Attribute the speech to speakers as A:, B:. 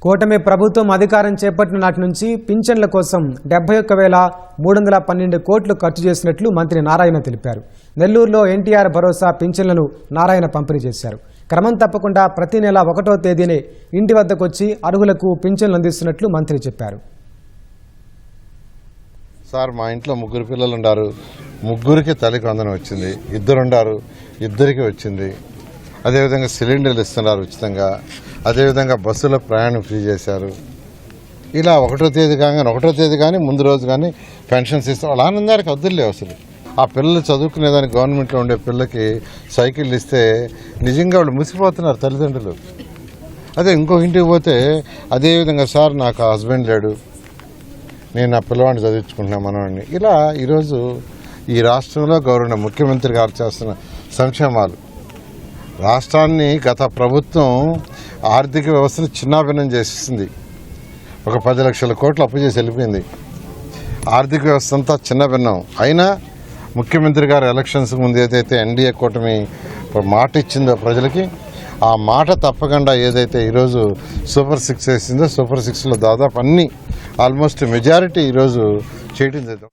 A: కూటమి ప్రభుత్వం అధికారం చేపట్టిన నాటి నుంచి పింఛన్ల కోసం 71,312 కోట్లు ఖర్చు చేసినట్లు మంత్రి నారాయణ తెలిపారు. నెల్లూరులో ఎన్టీఆర్ భరోసా పింఛన్లను నారాయణ పంపిణీ చేశారు. క్రమం తప్పకుండా ప్రతి నెల 1వ తేదీనే ఇంటి వద్దకొచ్చి అర్హులకు పింఛన్లు అందిస్తున్నట్లు మంత్రి చెప్పారు.
B: సార్, మా ఇంట్లో 3 పిల్లలు ఉన్నారు. 3కి తల్లికి వందనం వచ్చింది. 2 ఉన్నారు, 2కి వచ్చింది. అదేవిధంగా సిలిండర్లు ఇస్తున్నారు ఉచితంగా. అదేవిధంగా బస్సులో ప్రయాణం ఫ్రీ చేశారు. ఇలా 1వ తేదీ కానీ 1వ తేదీ కానీ ముందు రోజు కానీ పెన్షన్స్ ఇస్తాం. వాళ్ళ ఆనందానికి వద్దులేవు అసలు. ఆ పిల్లలు చదువుకునేదానికి గవర్నమెంట్లో ఉండే పిల్లలకి సైకిళ్ళు ఇస్తే నిజంగా వాళ్ళు ముసిపోతున్నారు తల్లిదండ్రులు. అదే ఇంకో ఇంటికి పోతే అదేవిధంగా సార్ నాకు హస్బెండ్ లేడు, నేను నా పిల్లవాడిని చదివించుకుంటున్నా మనవాడిని. ఇలా ఈరోజు ఈ రాష్ట్రంలో గౌరవ ముఖ్యమంత్రి గారు చేస్తున్న సంక్షేమాలు, రాష్ట్రాన్ని గత ప్రభుత్వం ఆర్థిక వ్యవస్థను చిన్నాభిన్నం చేసేసింది. ఒక 10 లక్షల కోట్లు అప్పు చేసి వెళ్ళిపోయింది. ఆర్థిక వ్యవస్థ అంతా చిన్నభిన్నం. అయినా ముఖ్యమంత్రి గారు ఎలక్షన్స్ ముందు ఏదైతే ఎన్డీఏ కూటమి మాట ఇచ్చిందో ప్రజలకి, ఆ మాట తప్పకుండా ఏదైతే ఈరోజు సూపర్ 6 వేసిందో, సూపర్ 6లో దాదాపు అన్ని ఆల్మోస్ట్ మెజారిటీ ఈరోజు చేయడం జరిగింది.